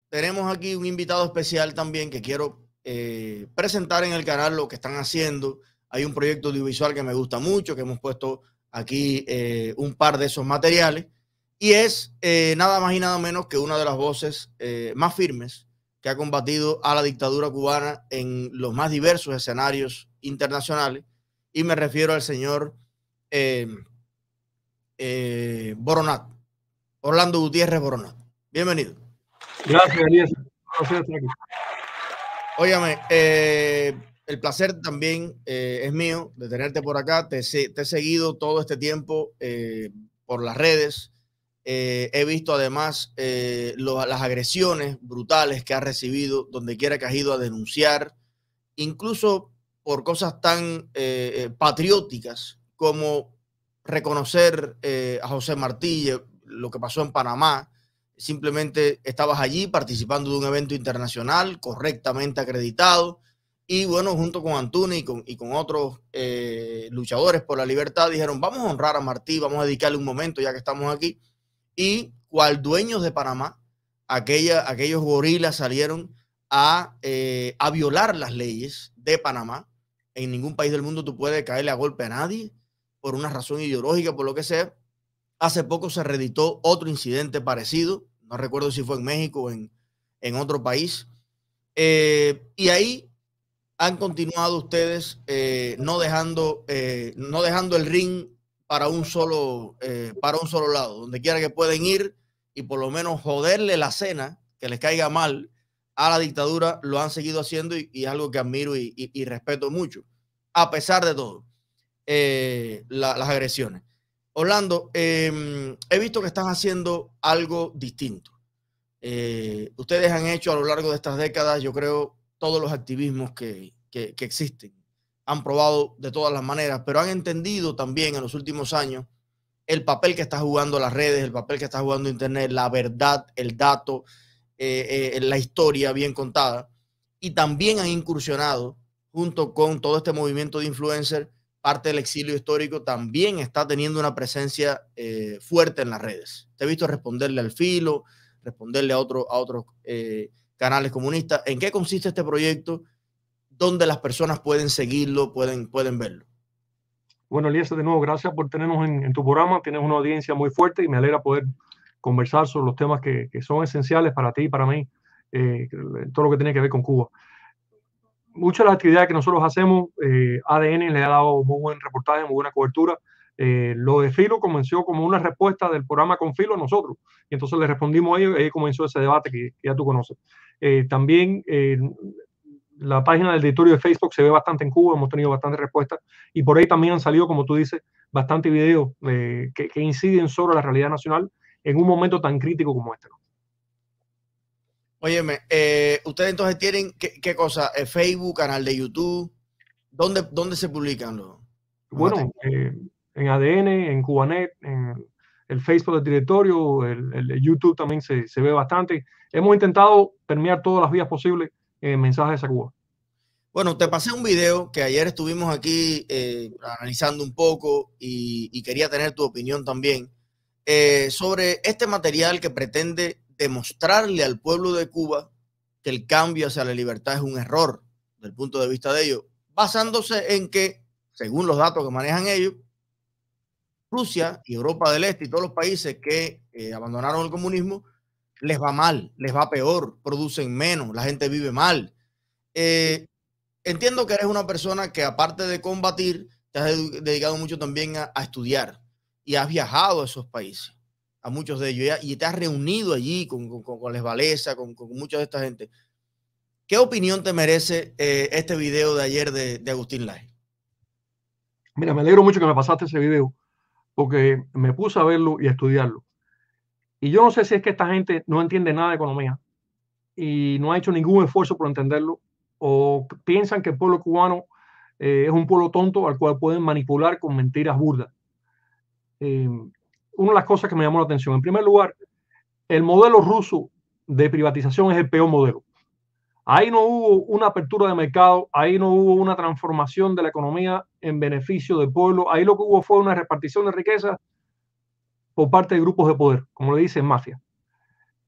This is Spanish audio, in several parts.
Tenemos aquí un invitado especial también que quiero presentar en el canal lo que están haciendo. Hay un proyecto audiovisual que me gusta mucho, que hemos puesto aquí un par de esos materiales, y es nada más y nada menos que una de las voces más firmes que ha combatido a la dictadura cubana en los más diversos escenarios internacionales, y me refiero al señor Boronat, Orlando Gutiérrez Boronat. Bienvenido. Gracias, Elías. Óyame, el placer también es mío de tenerte por acá. Te he seguido todo este tiempo por las redes. He visto además las agresiones brutales que has recibido donde quiera que has ido a denunciar, incluso por cosas tan patrióticas como reconocer a José Martí, lo que pasó en Panamá. Simplemente estabas allí participando de un evento internacional correctamente acreditado, y bueno, junto con Antuni y con otros luchadores por la libertad, dijeron: vamos a honrar a Martí, vamos a dedicarle un momento ya que estamos aquí. Y cual dueños de Panamá, aquellos gorilas salieron a violar las leyes de Panamá. En ningún país del mundo tú puedes caerle a golpe a nadie por una razón ideológica, por lo que sea. Hace poco se reeditó otro incidente parecido, no recuerdo si fue en México o en otro país. Y ahí han continuado ustedes no dejando el ring para un solo lado, donde quiera que pueden ir y por lo menos joderle la cena, que les caiga mal a la dictadura, lo han seguido haciendo, y es algo que admiro y respeto mucho, a pesar de todo, las agresiones. Orlando, he visto que están haciendo algo distinto. Ustedes han hecho a lo largo de estas décadas, yo creo, todos los activismos que existen. Han probado de todas las maneras, pero han entendido también en los últimos años el papel que está jugando las redes, el papel que está jugando Internet, la verdad, el dato, la historia bien contada. Y también han incursionado, junto con todo este movimiento de influencers, parte del exilio histórico también está teniendo una presencia fuerte en las redes. Te he visto responderle al Filo, responderle a otros canales comunistas. ¿En qué consiste este proyecto? ¿Dónde las personas pueden seguirlo, pueden verlo? Bueno, Elías, de nuevo, gracias por tenernos en tu programa. Tienes una audiencia muy fuerte y me alegra poder conversar sobre los temas que son esenciales para ti y para mí, todo lo que tiene que ver con Cuba. Muchas de las actividades que nosotros hacemos, ADN le ha dado muy buen reportaje, muy buena cobertura. Lo de Filo comenzó como una respuesta del programa Con Filo a nosotros, y entonces le respondimos a ellos, y ahí comenzó ese debate que ya tú conoces. También la página del directorio de Facebook se ve bastante en Cuba, hemos tenido bastante respuestas, y por ahí también han salido, como tú dices, bastantes videos que inciden sobre la realidad nacional en un momento tan crítico como este, ¿no? Óyeme, ustedes entonces tienen, ¿qué cosa? ¿Facebook, canal de YouTube? ¿Dónde se publican los Bueno, en ADN, en Cubanet, en el Facebook del directorio, el YouTube también se ve bastante. Hemos intentado permear todas las vías posibles mensajes a Cuba. Bueno, te pasé un video que ayer estuvimos aquí analizando un poco, y quería tener tu opinión también sobre este material que pretende demostrarle al pueblo de Cuba que el cambio hacia la libertad es un error desde el punto de vista de ellos, basándose en que, según los datos que manejan ellos, Rusia y Europa del Este y todos los países que abandonaron el comunismo, les va mal, les va peor, producen menos, la gente vive mal. Entiendo que eres una persona que, aparte de combatir, te has dedicado mucho también a estudiar, y has viajado a esos países, a muchos de ellos, y te has reunido allí con Les Valesa, con mucha de esta gente. ¿Qué opinión te merece este video de ayer de Agustín Laje? Mira, me alegro mucho que me pasaste ese video, porque me puse a verlo y a estudiarlo. Y yo no sé si es que esta gente no entiende nada de economía y no ha hecho ningún esfuerzo por entenderlo, o piensan que el pueblo cubano es un pueblo tonto al cual pueden manipular con mentiras burdas. Una de las cosas que me llamó la atención, en primer lugar, el modelo ruso de privatización es el peor modelo. Ahí no hubo una apertura de mercado, ahí no hubo una transformación de la economía en beneficio del pueblo, ahí lo que hubo fue una repartición de riqueza por parte de grupos de poder, como le dicen mafia.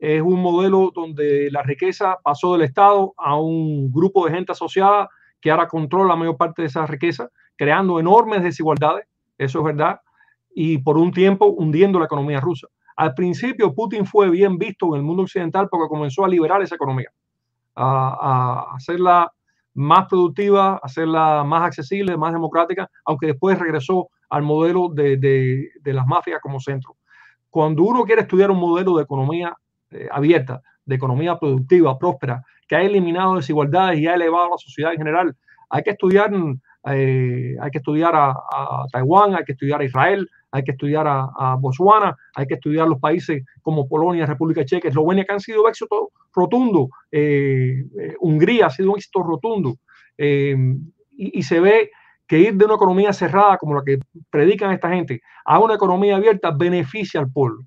Es un modelo donde la riqueza pasó del Estado a un grupo de gente asociada que ahora controla la mayor parte de esa riqueza, creando enormes desigualdades, eso es verdad, y por un tiempo hundiendo la economía rusa. Al principio Putin fue bien visto en el mundo occidental porque comenzó a liberar esa economía, a hacerla más productiva, hacerla más accesible, más democrática, aunque después regresó al modelo de las mafias como centro. Cuando uno quiere estudiar un modelo de economía abierta, de economía productiva, próspera, que ha eliminado desigualdades y ha elevado a la sociedad en general, hay que estudiar, a Taiwán, hay que estudiar a Israel, hay que estudiar a Botswana, hay que estudiar los países como Polonia, República Checa, Eslovenia, que han sido éxito rotundo. Hungría ha sido un éxito rotundo. Y se ve que ir de una economía cerrada como la que predican esta gente a una economía abierta beneficia al pueblo.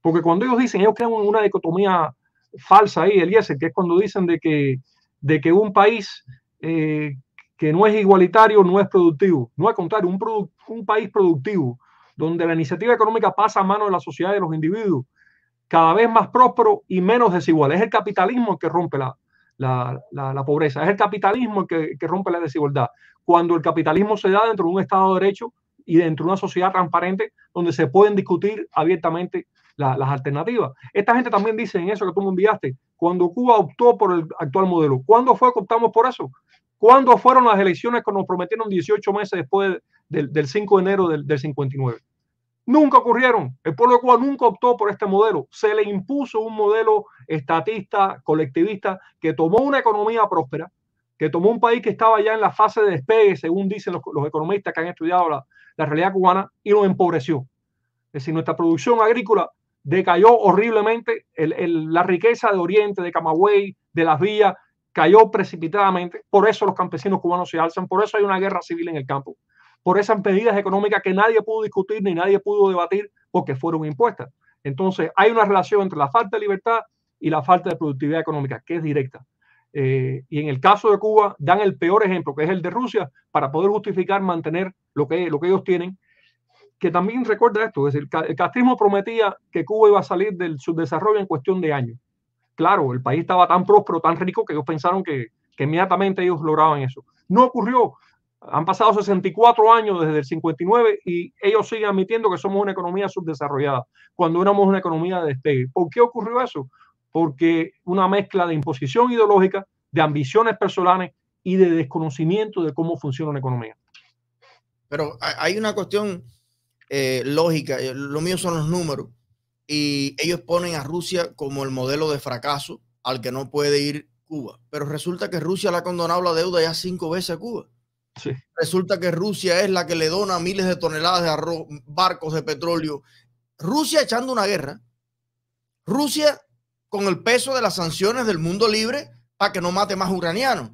Porque cuando ellos dicen, ellos crean una dicotomía falsa ahí, Eliezer, que es cuando dicen de que un país que no es igualitario no es productivo. No, al contrario, un país productivo, donde la iniciativa económica pasa a manos de la sociedad y de los individuos, cada vez más próspero y menos desigual. Es el capitalismo el que rompe la pobreza, es el capitalismo el que rompe la desigualdad. Cuando el capitalismo se da dentro de un Estado de Derecho y dentro de una sociedad transparente donde se pueden discutir abiertamente las alternativas. Esta gente también dice en eso que tú me enviaste, cuando Cuba optó por el actual modelo, ¿cuándo fue que optamos por eso? ¿Cuándo fueron las elecciones que nos prometieron 18 meses después del 5 de enero del 59? Nunca ocurrieron. El pueblo de Cuba nunca optó por este modelo. Se le impuso un modelo estatista, colectivista, que tomó una economía próspera, que tomó un país que estaba ya en la fase de despegue, según dicen los economistas que han estudiado la realidad cubana, y lo empobreció. Es decir, nuestra producción agrícola decayó horriblemente, la riqueza de Oriente, de Camagüey, de las villas, cayó precipitadamente. Por eso los campesinos cubanos se alzan, por eso hay una guerra civil en el campo, por esas medidas económicas que nadie pudo discutir ni nadie pudo debatir porque fueron impuestas. Entonces, hay una relación entre la falta de libertad y la falta de productividad económica, que es directa. Y en el caso de Cuba, dan el peor ejemplo, que es el de Rusia, para poder justificar mantener lo que ellos tienen, que también recuerda esto, es decir, el castrismo prometía que Cuba iba a salir del subdesarrollo en cuestión de años. Claro, el país estaba tan próspero, tan rico, que ellos pensaron que inmediatamente ellos lograban eso. No ocurrió. Han pasado 64 años desde el 59 y ellos siguen admitiendo que somos una economía subdesarrollada, cuando éramos una economía de despegue. ¿Por qué ocurrió eso? Porque una mezcla de imposición ideológica, de ambiciones personales y de desconocimiento de cómo funciona una economía. Pero hay una cuestión lógica. Lo mío son los números. Y ellos ponen a Rusia como el modelo de fracaso al que no puede ir Cuba. Pero resulta que Rusia le ha condonado la deuda ya 5 veces a Cuba. Sí. Resulta que Rusia es la que le dona miles de toneladas de arroz, barcos de petróleo. Rusia echando una guerra. Rusia con el peso de las sanciones del mundo libre para que no mate más ucranianos,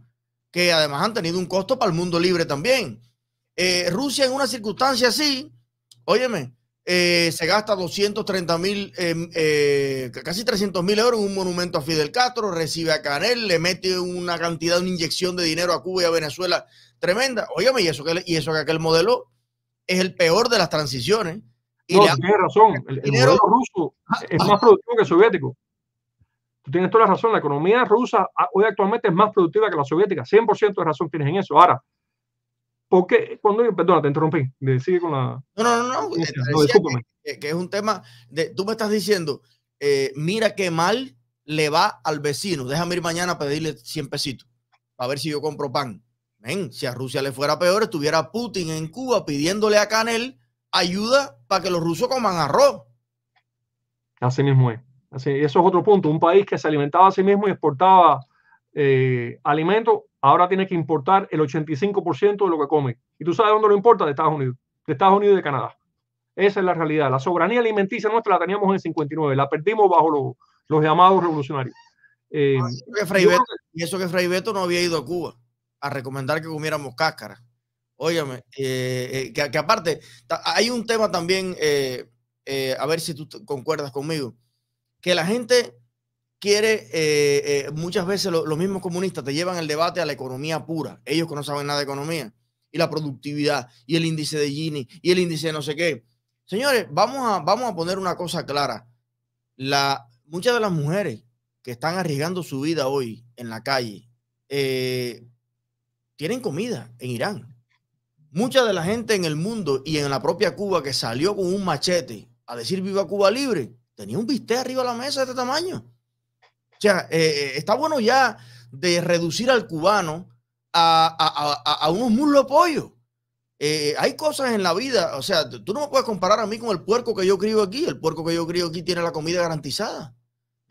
que además han tenido un costo para el mundo libre también. Rusia en una circunstancia así, óyeme, se gasta 230.000, casi 300.000 euros en un monumento a Fidel Castro, recibe a Canel, le mete una cantidad, una inyección de dinero a Cuba y a Venezuela tremenda. Óyeme, y eso que aquel modelo es el peor de las transiciones. Y no, tienes razón, el modelo ruso es más productivo que el soviético. Tú tienes toda la razón, la economía rusa hoy actualmente es más productiva que la soviética, 100% de razón tienes en eso. Ahora, ¿por qué? Perdona, te interrumpí, sigue con la... No, discúlpame. Que es un tema, tú me estás diciendo, mira qué mal le va al vecino, déjame ir mañana a pedirle 100 pesitos, a ver si yo compro pan. Ven, si a Rusia le fuera peor, estuviera Putin en Cuba pidiéndole a Canel ayuda para que los rusos coman arroz. Así mismo es. Así, eso es otro punto. Un país que se alimentaba a sí mismo y exportaba alimentos, ahora tiene que importar el 85% de lo que come. ¿Y tú sabes dónde lo importa? De Estados Unidos. De Estados Unidos y de Canadá. Esa es la realidad. La soberanía alimenticia nuestra la teníamos en el 59. La perdimos bajo los llamados revolucionarios. Y eso que Fray Beto no había ido a Cuba a recomendar que comiéramos cáscara. Óyame, que aparte, hay un tema también, a ver si tú concuerdas conmigo, que la gente quiere, muchas veces los mismos comunistas te llevan el debate a la economía pura, ellos que no saben nada de economía, y la productividad, y el índice de Gini, y el índice de no sé qué. Señores, vamos a poner una cosa clara. muchas de las mujeres que están arriesgando su vida hoy en la calle tienen comida en Irán. Mucha de la gente en el mundo y en la propia Cuba que salió con un machete a decir viva Cuba libre, tenía un bistec arriba de la mesa de este tamaño. O sea, está bueno ya de reducir al cubano a unos muslos de pollo. Hay cosas en la vida, o sea, tú no me puedes comparar a mí con el puerco que yo crío aquí. El puerco que yo crío aquí tiene la comida garantizada.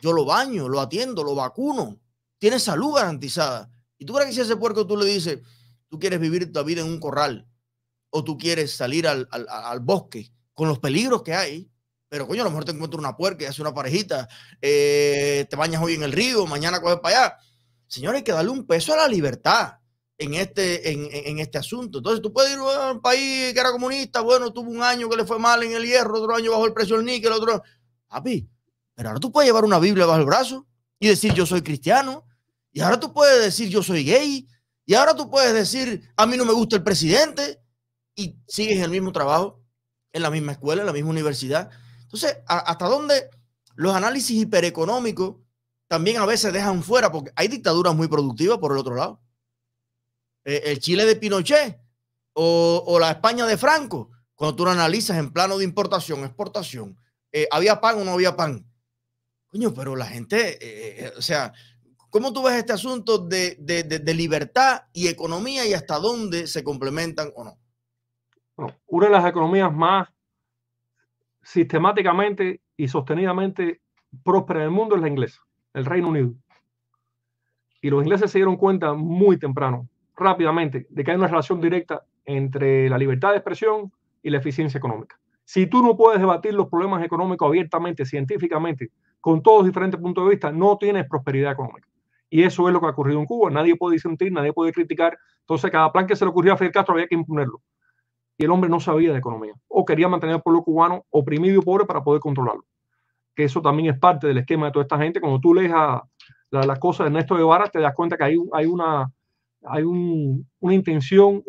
Yo lo baño, lo atiendo, lo vacuno. Tiene salud garantizada. ¿Y tú crees que si a ese puerco tú le dices, tú quieres vivir tu vida en un corral o tú quieres salir al bosque con los peligros que hay? Pero coño, a lo mejor te encuentras una puerca y haces una parejita, te bañas hoy en el río, mañana coges para allá. Señores, hay que darle un peso a la libertad en este asunto. Entonces tú puedes ir a un país que era comunista, bueno, tuvo un año que le fue mal en el hierro, otro año bajó el precio del níquel, otro... Papi, pero ahora tú puedes llevar una Biblia bajo el brazo y decir yo soy cristiano, y ahora tú puedes decir yo soy gay, y ahora tú puedes decir a mí no me gusta el presidente, y sigues en el mismo trabajo, en la misma escuela, en la misma universidad. Entonces, ¿hasta dónde los análisis hipereconómicos también a veces dejan fuera? Porque hay dictaduras muy productivas por el otro lado. El Chile de Pinochet o la España de Franco, cuando tú lo analizas en plano de importación, exportación, ¿había pan o no había pan? Coño, pero la gente, o sea, ¿cómo tú ves este asunto de libertad y economía y hasta dónde se complementan o no? Bueno, una de las economías más sistemáticamente y sostenidamente próspera del mundo es la inglesa, el Reino Unido. Y los ingleses se dieron cuenta muy temprano, rápidamente, de que hay una relación directa entre la libertad de expresión y la eficiencia económica. Si tú no puedes debatir los problemas económicos abiertamente, científicamente, con todos diferentes puntos de vista, no tienes prosperidad económica. Y eso es lo que ha ocurrido en Cuba. Nadie puede disentir, nadie puede criticar. Entonces, cada plan que se le ocurrió a Fidel Castro había que imponerlo. Y el hombre no sabía de economía, o quería mantener al pueblo cubano oprimido y pobre para poder controlarlo. Que eso también es parte del esquema de toda esta gente. Cuando tú lees las cosas de Ernesto Guevara, te das cuenta que hay una intención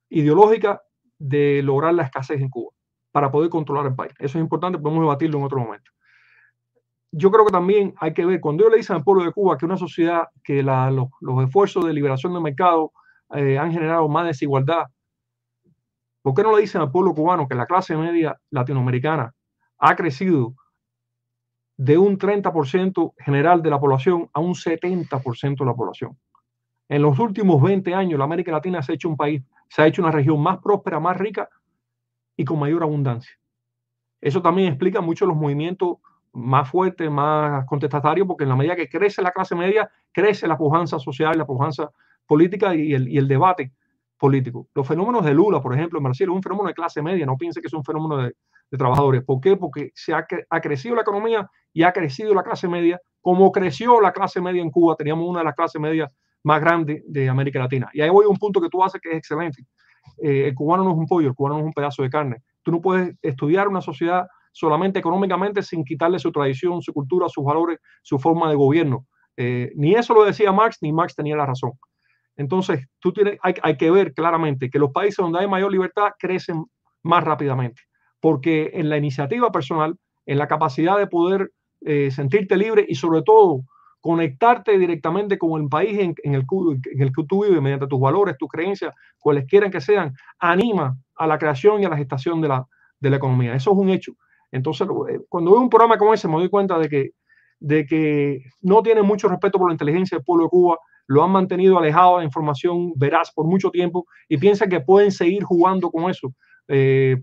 ideológica de lograr la escasez en Cuba para poder controlar el país. Eso es importante, podemos debatirlo en otro momento. Yo creo que también hay que ver, cuando ellos le dicen al pueblo de Cuba que una sociedad, que los esfuerzos de liberación del mercado han generado más desigualdad, ¿por qué no le dicen al pueblo cubano que la clase media latinoamericana ha crecido de un 30% general de la población a un 70% de la población? En los últimos 20 años, la América Latina se ha hecho un país, se ha hecho una región más próspera, más rica y con mayor abundancia. Eso también explica mucho los movimientos más fuertes, más contestatarios, porque en la medida que crece la clase media, crece la pujanza social, la pujanza política y el debate político. Los fenómenos de Lula, por ejemplo, en Brasil, es un fenómeno de clase media, no piense que es un fenómeno de trabajadores. ¿Por qué? Porque ha crecido la economía y ha crecido la clase media. Como creció la clase media en Cuba, teníamos una de las clases medias más grandes de América Latina. Y ahí voy a un punto que tú haces que es excelente. El cubano no es un pollo, el cubano no es un pedazo de carne. Tú no puedes estudiar una sociedad solamente económicamente sin quitarle su tradición, su cultura, sus valores, su forma de gobierno. Ni eso lo decía Marx, ni Marx tenía la razón. Entonces, hay que ver claramente que los países donde hay mayor libertad crecen más rápidamente, porque en la iniciativa personal, en la capacidad de poder sentirte libre y sobre todo conectarte directamente con el país en el que tú vives mediante tus valores, tus creencias, cualesquiera que sean, anima a la creación y a la gestación de la economía. Eso es un hecho. Entonces, cuando veo un programa como ese, me doy cuenta de que no tiene mucho respeto por la inteligencia del pueblo de Cuba, lo han mantenido alejado de información veraz por mucho tiempo y piensan que pueden seguir jugando con eso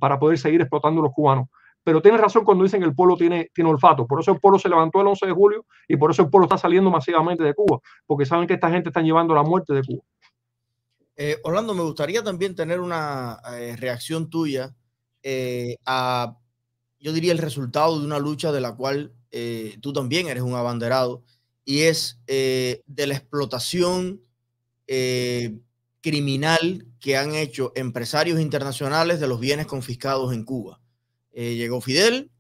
para poder seguir explotando a los cubanos. Pero tienes razón cuando dicen que el pueblo tiene olfato. Por eso el pueblo se levantó el 11 de julio y por eso el pueblo está saliendo masivamente de Cuba, porque saben que esta gente está llevando la muerte de Cuba. Orlando, me gustaría también tener una reacción tuya a, yo diría, el resultado de una lucha de la cual tú también eres un abanderado, y es de la explotación criminal que han hecho empresarios internacionales de los bienes confiscados en Cuba. Llegó Fidel,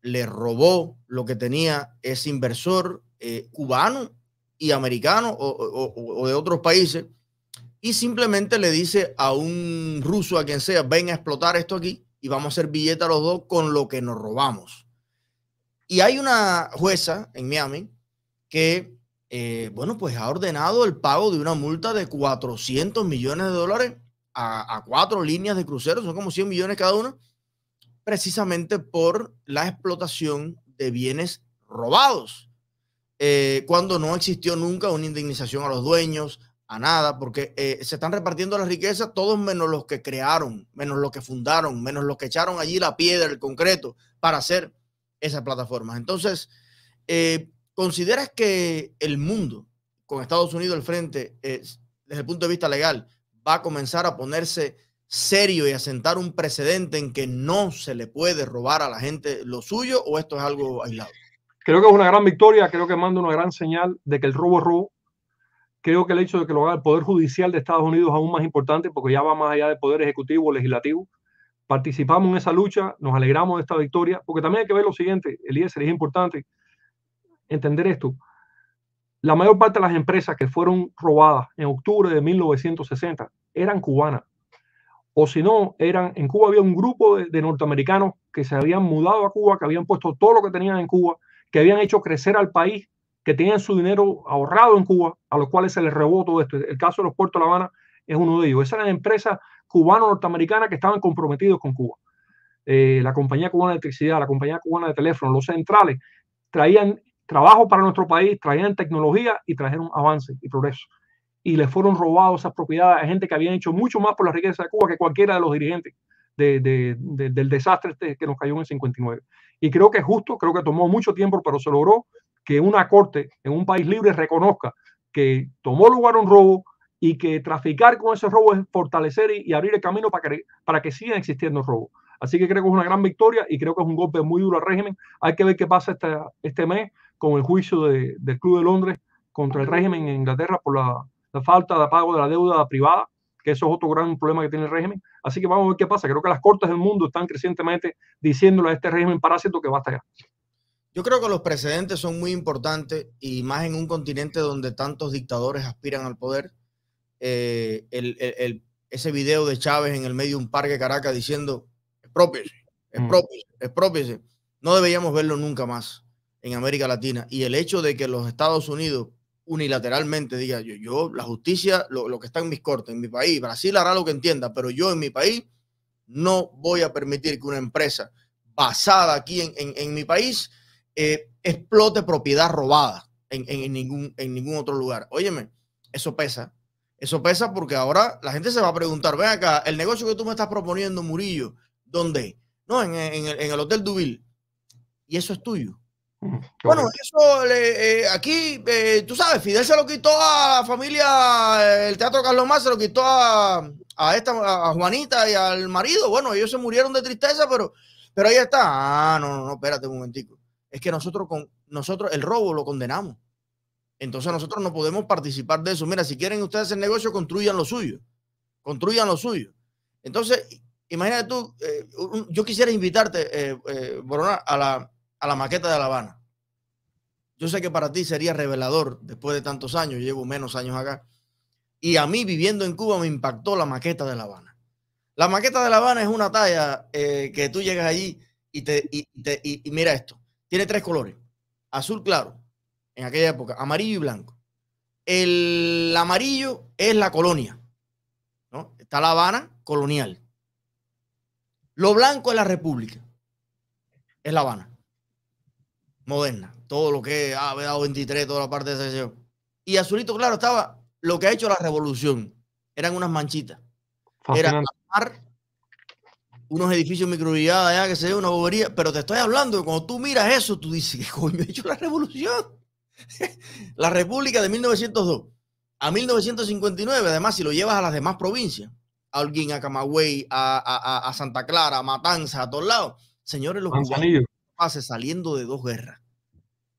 le robó lo que tenía ese inversor cubano y americano o de otros países, y simplemente le dice a un ruso, a quien sea, ven a explotar esto aquí y vamos a hacer billete a los dos con lo que nos robamos. Y hay una jueza en Miami que, bueno, pues ha ordenado el pago de una multa de $400 millones a 4 líneas de cruceros, son como 100 millones cada una, precisamente por la explotación de bienes robados, cuando no existió nunca una indemnización a los dueños, a nada, porque se están repartiendo las riquezas todos menos los que crearon, menos los que fundaron, menos los que echaron allí la piedra, el concreto para hacer esas plataformas. Entonces, ¿consideras que el mundo, con Estados Unidos al frente, desde el punto de vista legal, va a comenzar a ponerse serio y a sentar un precedente en que no se le puede robar a la gente lo suyo, o esto es algo aislado? Creo que es una gran victoria, creo que manda una gran señal de que el robo es robo. Creo que el hecho de que lo haga el Poder Judicial de Estados Unidos es aún más importante, porque ya va más allá del Poder Ejecutivo o Legislativo. Participamos en esa lucha, nos alegramos de esta victoria, porque también hay que ver lo siguiente, Eliezer, es importante entender esto. La mayor parte de las empresas que fueron robadas en octubre de 1960 eran cubanas. O si no, en Cuba había un grupo de norteamericanos que se habían mudado a Cuba, que habían puesto todo lo que tenían en Cuba, que habían hecho crecer al país, que tenían su dinero ahorrado en Cuba, a los cuales se les robó todo esto. El caso de los puertos de La Habana es uno de ellos. Esas eran empresas cubano-norteamericanas que estaban comprometidos con Cuba. La Compañía Cubana de Electricidad, la Compañía Cubana de Teléfono, los centrales, traían trabajo para nuestro país, traían tecnología y trajeron avance y progreso. Y les fueron robados esas propiedades a gente que habían hecho mucho más por la riqueza de Cuba que cualquiera de los dirigentes del desastre que nos cayó en el 59. Y creo que es justo, creo que tomó mucho tiempo, pero se logró que una corte en un país libre reconozca que tomó lugar un robo y que traficar con ese robo es fortalecer y abrir el camino para que sigan existiendo robos. Así que creo que es una gran victoria y creo que es un golpe muy duro al régimen. Hay que ver qué pasa este mes con el juicio del Club de Londres contra el régimen en Inglaterra por la falta de pago de la deuda privada, que eso es otro gran problema que tiene el régimen. Así que vamos a ver qué pasa. Creo que las cortes del mundo están crecientemente diciéndole a este régimen parásito que basta ya. Yo creo que los precedentes son muy importantes, y más en un continente donde tantos dictadores aspiran al poder. Ese video de Chávez en el medio de un parque de Caracas diciendo expropiese, expropiese, expropiese, no deberíamos verlo nunca más en América Latina. Y el hecho de que los Estados Unidos unilateralmente diga la justicia, lo que está en mis cortes, en mi país, Brasil hará lo que entienda, pero yo en mi país no voy a permitir que una empresa basada aquí en mi país explote propiedad robada en ningún otro lugar. Óyeme, eso pesa. Eso pesa porque ahora la gente se va a preguntar, ven acá, el negocio que tú me estás proponiendo, Murillo, ¿dónde? No, en el Hotel Duville. Y eso es tuyo. Bueno, eso aquí, tú sabes, Fidel se lo quitó a la familia, el Teatro Carlos Mar se lo quitó a Juanita y al marido. Bueno, ellos se murieron de tristeza, pero ahí está. Ah, no, espérate un momentico. Es que nosotros el robo lo condenamos. Entonces nosotros no podemos participar de eso. Mira, si quieren ustedes hacer negocio, construyan lo suyo. Construyan lo suyo. Entonces, imagínate tú, yo quisiera invitarte, Borona, a la maqueta de La Habana. Yo sé que para ti sería revelador después de tantos años, llevo menos años acá. Y a mí, viviendo en Cuba, me impactó la maqueta de La Habana. La maqueta de La Habana es una talla que tú llegas allí y mira esto. Tiene 3 colores. Azul claro, en aquella época, amarillo y blanco. El amarillo es la colonia, ¿no? Está La Habana colonial. Lo blanco es la república. Es La Habana moderna. Todo lo que es dado 23, toda la parte de esa sección. Y azulito claro estaba lo que ha hecho la revolución. Eran unas manchitas. Era unos edificios microvillados allá, que se ve una bobería. Pero te estoy hablando que cuando tú miras eso, tú dices, ¿qué coño ha hecho la revolución? La República de 1902 a 1959, además, si lo llevas a las demás provincias, a Holguín, a Camagüey, a Santa Clara, a Matanzas, a todos lados, señores, los cubanos saliendo de 2 guerras.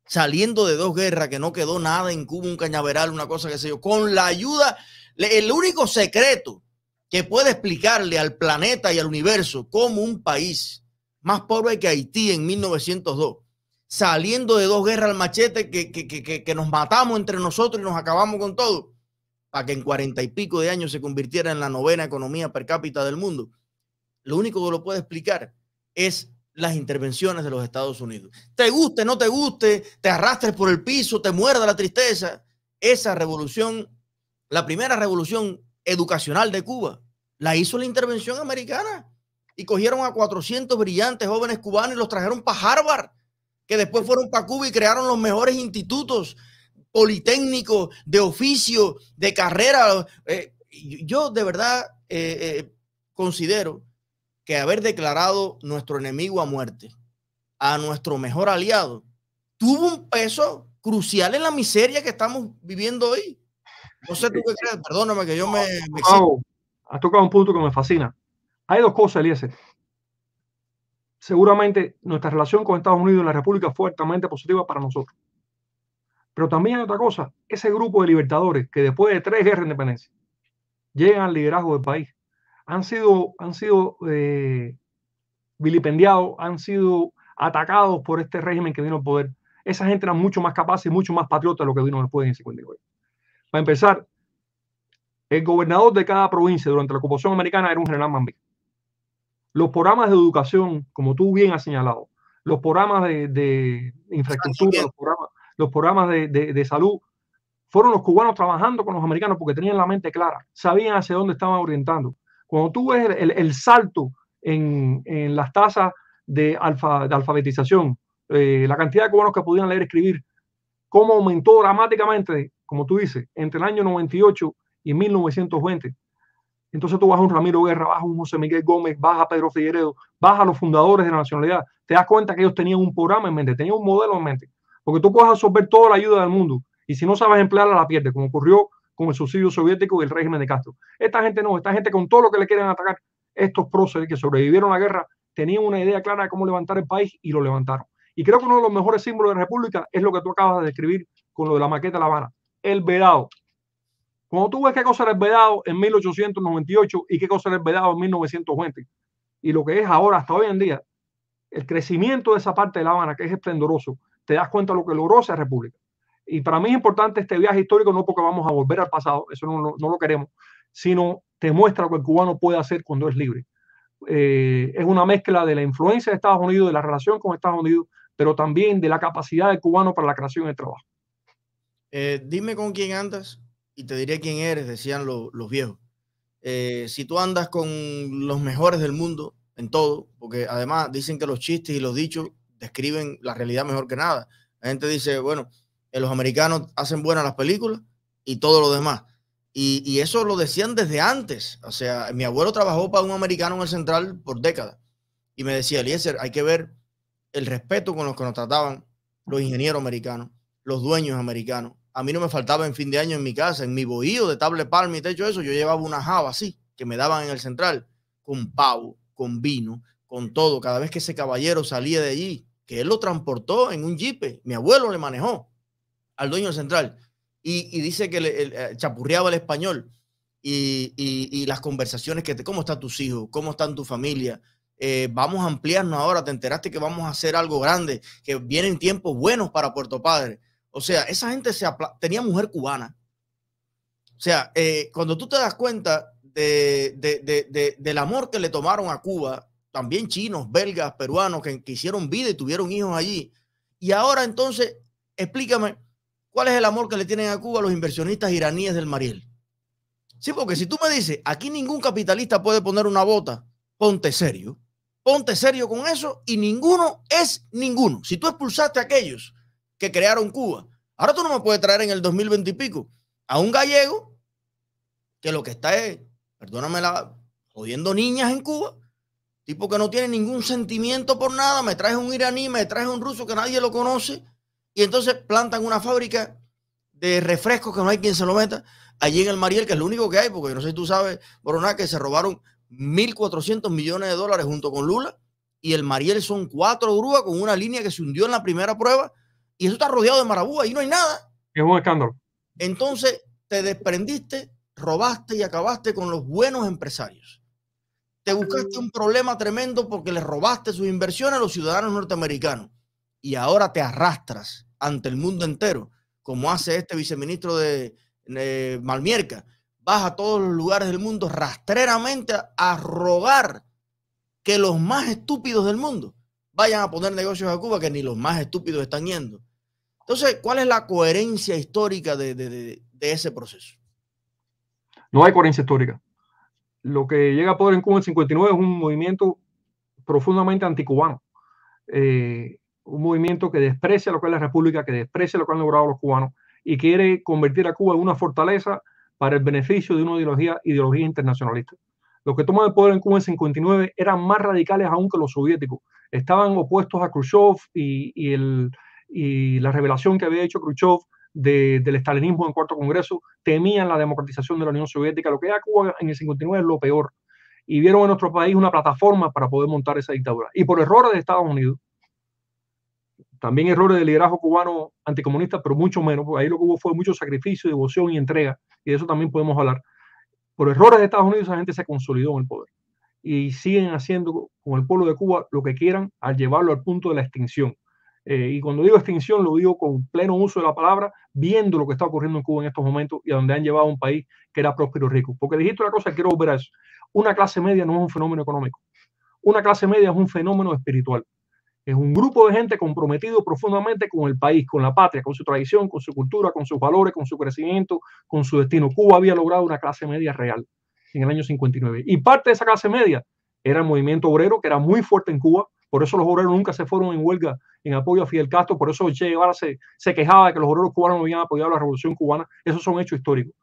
Saliendo de 2 guerras, que no quedó nada en Cuba, un cañaveral, una cosa que sé yo, con la ayuda, el único secreto que puede explicarle al planeta y al universo cómo un país más pobre que Haití en 1902, saliendo de 2 guerras al machete, que nos matamos entre nosotros y nos acabamos con todo, para que en 40 y pico de años se convirtiera en la 9ª economía per cápita del mundo. Lo único que lo puede explicar es las intervenciones de los Estados Unidos. Te guste, no te guste, te arrastres por el piso, te muerda la tristeza. Esa revolución, la primera revolución educacional de Cuba, la hizo la intervención americana y cogieron a 400 brillantes jóvenes cubanos y los trajeron para Harvard, que después fueron para Cuba y crearon los mejores institutos politécnicos, de oficio, de carrera. Yo de verdad considero que haber declarado nuestro enemigo a muerte a nuestro mejor aliado tuvo un peso crucial en la miseria que estamos viviendo hoy. No sé tú qué crees, perdóname que yo me excito. Has tocado un punto que me fascina. Hay dos cosas, Eliezer. Seguramente nuestra relación con Estados Unidos y la República fue altamente positiva para nosotros. Pero también hay otra cosa. Ese grupo de libertadores que después de 3 guerras de independencia llegan al liderazgo del país, han sido vilipendiados, han sido atacados por este régimen que vino al poder. Esa gente era mucho más capaz y mucho más patriota de lo que vino después en el 59. Para empezar, el gobernador de cada provincia durante la ocupación americana era un general Mambí. Los programas de educación, como tú bien has señalado, los programas de infraestructura, los programas de salud, fueron los cubanos trabajando con los americanos porque tenían la mente clara, sabían hacia dónde estaban orientando. Cuando tú ves el salto en las tasas de alfabetización, la cantidad de cubanos que podían leer y escribir, cómo aumentó dramáticamente, como tú dices, entre el año 98 y 1920. Entonces tú vas a un Ramiro Guerra, vas a un José Miguel Gómez, vas a Pedro Figueredo, vas a los fundadores de la nacionalidad, te das cuenta que ellos tenían un programa en mente, tenían un modelo en mente, porque tú puedes absorber toda la ayuda del mundo y si no sabes emplearla la pierdes, como ocurrió con el subsidio soviético y el régimen de Castro. Esta gente no, esta gente con todo lo que le quieren atacar, estos próceres que sobrevivieron a la guerra tenían una idea clara de cómo levantar el país y lo levantaron. Y creo que uno de los mejores símbolos de la República es lo que tú acabas de describir con lo de la maqueta de La Habana, el vedado. Cuando tú ves qué cosa era el vedado en 1898 y qué cosa era el vedado en 1920 y lo que es ahora hasta hoy en día, el crecimiento de esa parte de La Habana que es esplendoroso, te das cuenta de lo que logró esa república. Y para mí es importante este viaje histórico, no porque vamos a volver al pasado, eso no lo queremos, sino te muestra lo que el cubano puede hacer cuando es libre. Es una mezcla de la influencia de Estados Unidos, de la relación con Estados Unidos, pero también de la capacidad del cubano para la creación del trabajo. Dime con quién andas y te diré quién eres, decían los viejos. Si tú andas con los mejores del mundo en todo, porque además dicen que los chistes y los dichos describen la realidad mejor que nada. La gente dice, bueno, los americanos hacen buenas las películas y todo lo demás. Y eso lo decían desde antes. O sea, mi abuelo trabajó para un americano en el Central por décadas y me decía, Eliezer, hay que ver el respeto con los que nos trataban los ingenieros americanos, los dueños americanos. A mí no me faltaba en fin de año en mi casa, en mi bohío de tablet palma y techo eso, yo llevaba una java así, que me daban en el Central, con pavo, con vino, con todo. Cada vez que ese caballero salía de allí, que él lo transportó en un jeep, mi abuelo le manejó al dueño del Central y dice que chapurreaba el español y las conversaciones ¿cómo están tus hijos? ¿Cómo están tu familia? Vamos a ampliarnos ahora, te enteraste que vamos a hacer algo grande, que vienen tiempos buenos para Puerto Padre. O sea, esa gente tenía mujer cubana. O sea, cuando tú te das cuenta del amor que le tomaron a Cuba, también chinos, belgas, peruanos que hicieron vida y tuvieron hijos allí. Y ahora entonces, explícame, ¿cuál es el amor que le tienen a Cuba los inversionistas iraníes del Mariel? Sí, porque si tú me dices, aquí ningún capitalista puede poner una bota, ponte serio con eso y ninguno es ninguno. Si tú expulsaste a aquellos que crearon Cuba, ahora tú no me puedes traer en el 2020 y pico a un gallego que lo que está es, perdóname, jodiendo niñas en Cuba, tipo que no tiene ningún sentimiento por nada, me traes un iraní, me traes un ruso que nadie lo conoce y entonces plantan una fábrica de refrescos que no hay quien se lo meta allí en el Mariel, que es lo único que hay, porque yo no sé si tú sabes, Boroná, que se robaron 1.400 millones de dólares junto con Lula y el Mariel son 4 grúas con una línea que se hundió en la primera prueba y eso está rodeado de marabúa y no hay nada. Es un escándalo. Entonces te desprendiste, robaste y acabaste con los buenos empresarios. Te buscaste un problema tremendo porque le robaste sus inversiones a los ciudadanos norteamericanos y ahora te arrastras ante el mundo entero, como hace este viceministro de Malmierca. Vas a todos los lugares del mundo rastreramente a rogar que los más estúpidos del mundo vayan a poner negocios a Cuba, que ni los más estúpidos están yendo. Entonces, ¿cuál es la coherencia histórica de ese proceso? No hay coherencia histórica. Lo que llega a poder en Cuba en el 59 es un movimiento profundamente anticubano. Un movimiento que desprecia lo que es la República, que desprecia lo que han logrado los cubanos y quiere convertir a Cuba en una fortaleza para el beneficio de una ideología internacionalista. Los que toman el poder en Cuba en 59 eran más radicales aún que los soviéticos. Estaban opuestos a Khrushchev y la revelación que había hecho Khrushchev del estalinismo en el Cuarto Congreso. Temían la democratización de la Unión Soviética. Lo que era Cuba en el 59 es lo peor. Y vieron en nuestro país una plataforma para poder montar esa dictadura. Y por errores de Estados Unidos, también errores del liderazgo cubano anticomunista, pero mucho menos, porque ahí lo que hubo fue mucho sacrificio, devoción y entrega, y de eso también podemos hablar. Por errores de Estados Unidos, esa gente se consolidó en el poder. Y siguen haciendo con el pueblo de Cuba lo que quieran al llevarlo al punto de la extinción. Y cuando digo extinción, lo digo con pleno uso de la palabra, viendo lo que está ocurriendo en Cuba en estos momentos y a donde han llevado a un país que era próspero y rico. Porque dijiste una cosa, quiero volver a eso. Una clase media no es un fenómeno económico. Una clase media es un fenómeno espiritual. Es un grupo de gente comprometido profundamente con el país, con la patria, con su tradición, con su cultura, con sus valores, con su crecimiento, con su destino. Cuba había logrado una clase media real en el año 59. Y parte de esa clase media era el movimiento obrero, que era muy fuerte en Cuba. Por eso los obreros nunca se fueron en huelga en apoyo a Fidel Castro. Por eso Che Guevara se quejaba de que los obreros cubanos no habían apoyado la revolución cubana. Esos son hechos históricos.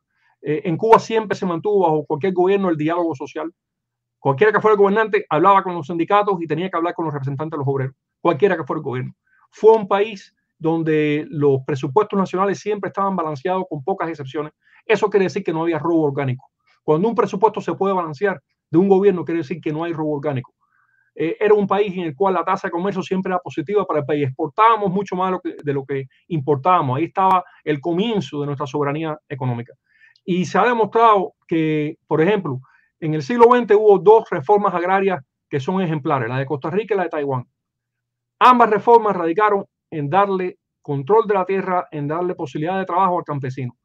En Cuba siempre se mantuvo bajo cualquier gobierno el diálogo social. Cualquiera que fuera el gobernante hablaba con los sindicatos y tenía que hablar con los representantes de los obreros. Cualquiera que fuera el gobierno. Fue un país donde los presupuestos nacionales siempre estaban balanceados con pocas excepciones. Eso quiere decir que no había robo orgánico. Cuando un presupuesto se puede balancear de un gobierno, quiere decir que no hay robo orgánico. Era un país en el cual la tasa de comercio siempre era positiva para el país. Exportábamos mucho más de lo que importábamos. Ahí estaba el comienzo de nuestra soberanía económica. Y se ha demostrado que, por ejemplo, en el siglo XX hubo dos reformas agrarias que son ejemplares, la de Costa Rica y la de Taiwán. Ambas reformas radicaron en darle control de la tierra, en darle posibilidad de trabajo al campesino.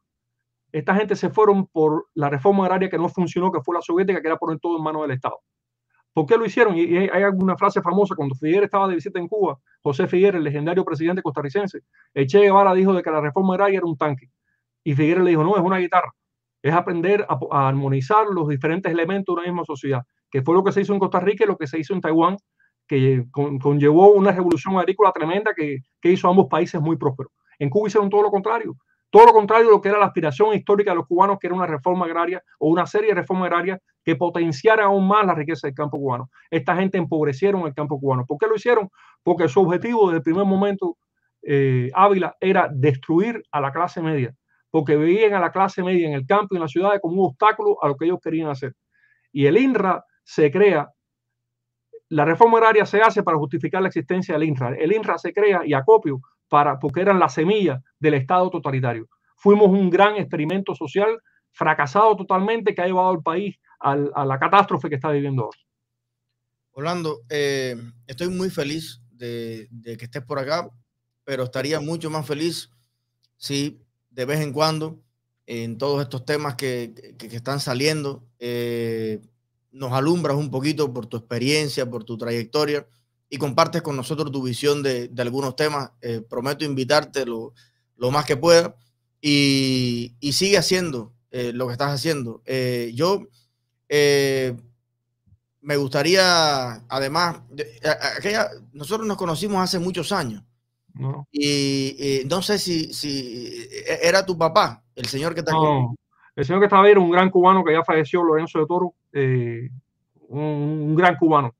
Esta gente se fueron por la reforma agraria que no funcionó, que fue la soviética, que era poner todo en manos del Estado. ¿Por qué lo hicieron? Y hay alguna frase famosa, cuando Figueres estaba de visita en Cuba, José Figueres, el legendario presidente costarricense, el Che Guevara dijo de que la reforma agraria era un tanque. Y Figueres le dijo, no, es una guitarra. Es aprender a armonizar los diferentes elementos de una misma sociedad, que fue lo que se hizo en Costa Rica y lo que se hizo en Taiwán, que conllevó una revolución agrícola tremenda que hizo a ambos países muy prósperos. En Cuba hicieron todo lo contrario de lo que era la aspiración histórica de los cubanos, que era una reforma agraria o una serie de reformas agrarias que potenciara aún más la riqueza del campo cubano. Esta gente empobrecieron el campo cubano. ¿Por qué lo hicieron? Porque su objetivo desde el primer momento, Ávila, era destruir a la clase media, porque veían a la clase media en el campo y en las ciudades como un obstáculo a lo que ellos querían hacer. Y el INRA se crea. La reforma agraria se hace para justificar la existencia del INRA. El INRA se crea y acopio porque eran la semilla del Estado totalitario. Fuimos un gran experimento social fracasado totalmente que ha llevado al país a la catástrofe que está viviendo ahora. Orlando, estoy muy feliz de que estés por acá, pero estaría mucho más feliz si de vez en cuando en todos estos temas que están saliendo nos alumbras un poquito por tu experiencia, por tu trayectoria y compartes con nosotros tu visión de algunos temas. Prometo invitarte lo más que pueda y sigue haciendo lo que estás haciendo. Yo me gustaría, además, nosotros nos conocimos hace muchos años. No. Y no sé si era tu papá, el señor que te no, el señor que estaba ahí era un gran cubano que ya falleció, Lorenzo de Toro, un gran cubano,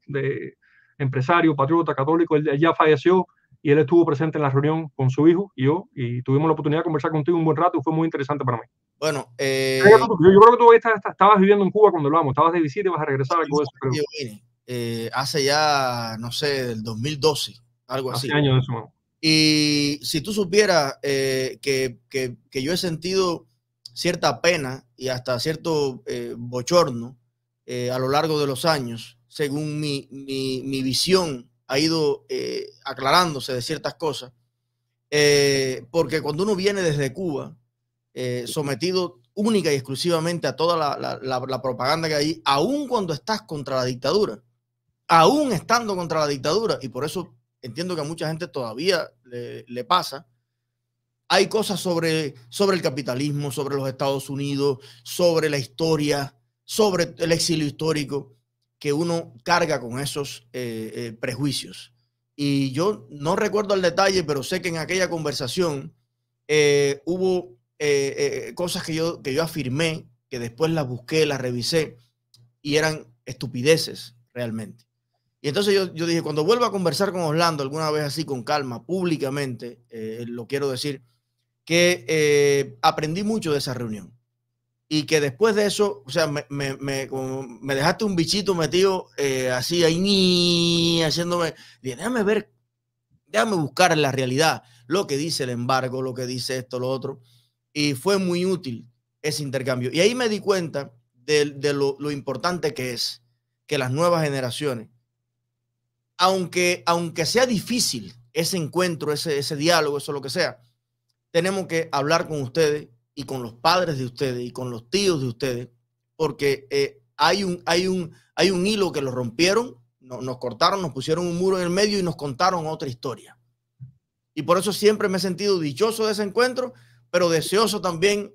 empresario, patriota, católico. Él ya falleció y él estuvo presente en la reunión con su hijo y yo, y tuvimos la oportunidad de conversar contigo un buen rato y fue muy interesante para mí. Bueno, yo creo que tú estabas viviendo en Cuba cuando hablamos, estabas de visita y vas a regresar. Algo de eso, creo. Yo vine hace ya, no sé, del 2012, algo así. Hace años de eso, ¿no? Y si tú supieras que yo he sentido cierta pena y hasta cierto bochorno a lo largo de los años, según mi visión ha ido aclarándose de ciertas cosas, porque cuando uno viene desde Cuba, sometido única y exclusivamente a toda la propaganda que hay, aun cuando estás contra la dictadura, aún estando contra la dictadura, y por eso entiendo que a mucha gente todavía le pasa. Hay cosas sobre el capitalismo, sobre los Estados Unidos, sobre la historia, sobre el exilio histórico, que uno carga con esos prejuicios. Y yo no recuerdo el detalle, pero sé que en aquella conversación hubo cosas que yo afirmé, que después las busqué, las revisé, y eran estupideces realmente. Y entonces yo dije, cuando vuelva a conversar con Orlando alguna vez así con calma, públicamente, lo quiero decir, que aprendí mucho de esa reunión. Y que después de eso, o sea, me dejaste un bichito metido así ahí, ni haciéndome, dije, déjame buscar en la realidad lo que dice el embargo, lo que dice esto, lo otro. Y fue muy útil ese intercambio. Y ahí me di cuenta de lo importante que es que las nuevas generaciones, aunque sea difícil ese encuentro, ese diálogo, eso lo que sea, tenemos que hablar con ustedes y con los padres de ustedes y con los tíos de ustedes, porque hay un hilo que lo rompieron, nos cortaron, nos pusieron un muro en el medio y nos contaron otra historia. Y por eso siempre me he sentido dichoso de ese encuentro, pero deseoso también,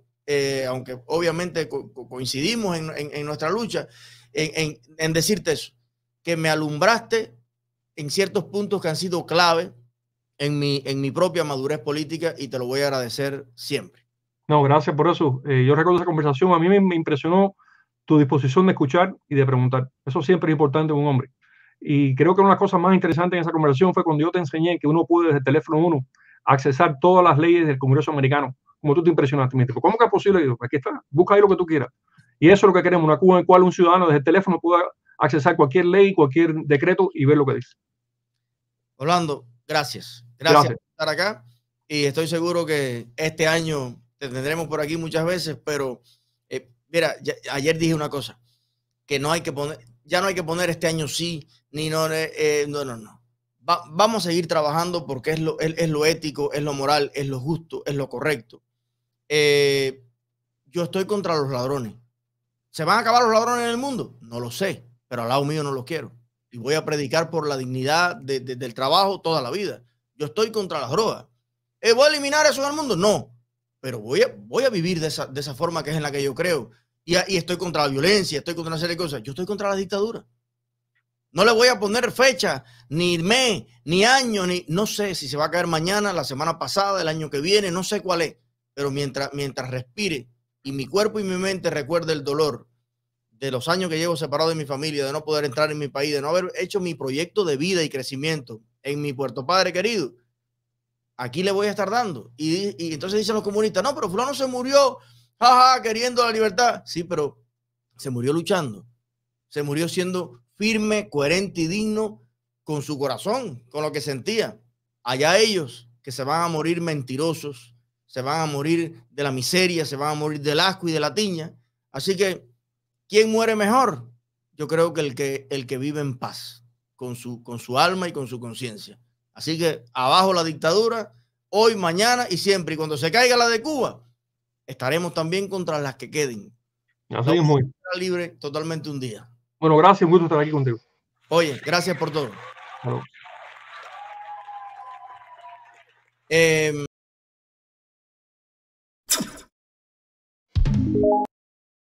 aunque obviamente coincidimos en nuestra lucha, en decirte eso, que me alumbraste en ciertos puntos que han sido clave en mi propia madurez política, y te lo voy a agradecer siempre. No, gracias por eso. Yo recuerdo esa conversación. A mí me impresionó tu disposición de escuchar y de preguntar. Eso siempre es importante en un hombre. Y creo que una de las cosas más interesantes en esa conversación fue cuando yo te enseñé que uno puede desde el teléfono uno accesar todas las leyes del Congreso americano. Como tú te impresionaste. Me dijo, ¿cómo que es posible? Y yo, aquí está, busca ahí lo que tú quieras. Y eso es lo que queremos, una Cuba en la cual un ciudadano desde el teléfono pueda accesar cualquier ley, cualquier decreto y ver lo que dice. Orlando, gracias. Gracias por estar acá. Y estoy seguro que este año te tendremos por aquí muchas veces, pero mira, ayer dije una cosa, que no hay que poner, ya no hay que poner este año sí, ni no, no. Vamos a seguir trabajando porque es lo ético, es lo moral, es lo justo, es lo correcto. Yo estoy contra los ladrones. ¿Se van a acabar los ladrones en el mundo? No lo sé, pero al lado mío no los quiero. Y voy a predicar por la dignidad del trabajo toda la vida. Yo estoy contra las drogas. ¿Voy a eliminar eso en el mundo? No, pero voy a vivir de esa forma que es en la que yo creo. Y estoy contra la violencia, estoy contra una serie de cosas. Yo estoy contra la dictadura. No le voy a poner fecha, ni mes, ni año, no sé si se va a caer mañana, la semana pasada, el año que viene, no sé cuál es. Pero mientras respire y mi cuerpo y mi mente recuerde el dolor de los años que llevo separado de mi familia, de no poder entrar en mi país, de no haber hecho mi proyecto de vida y crecimiento en mi Puerto Padre querido, aquí le voy a estar dando. Y entonces dicen los comunistas, no, pero fulano se murió, jaja, queriendo la libertad. Sí, pero se murió luchando. Se murió siendo firme, coherente y digno con su corazón, con lo que sentía. Allá ellos que se van a morir mentirosos, se van a morir de la miseria, se van a morir del asco y de la tiña. Así que, ¿quién muere mejor? Yo creo que el que vive en paz con su alma y con su conciencia. Así que abajo la dictadura, hoy, mañana y siempre. Y cuando se caiga la de Cuba, estaremos también contra las que queden. Así es muy libre totalmente un día. Bueno, gracias, un gusto estar aquí contigo. Oye, gracias por todo. Hello.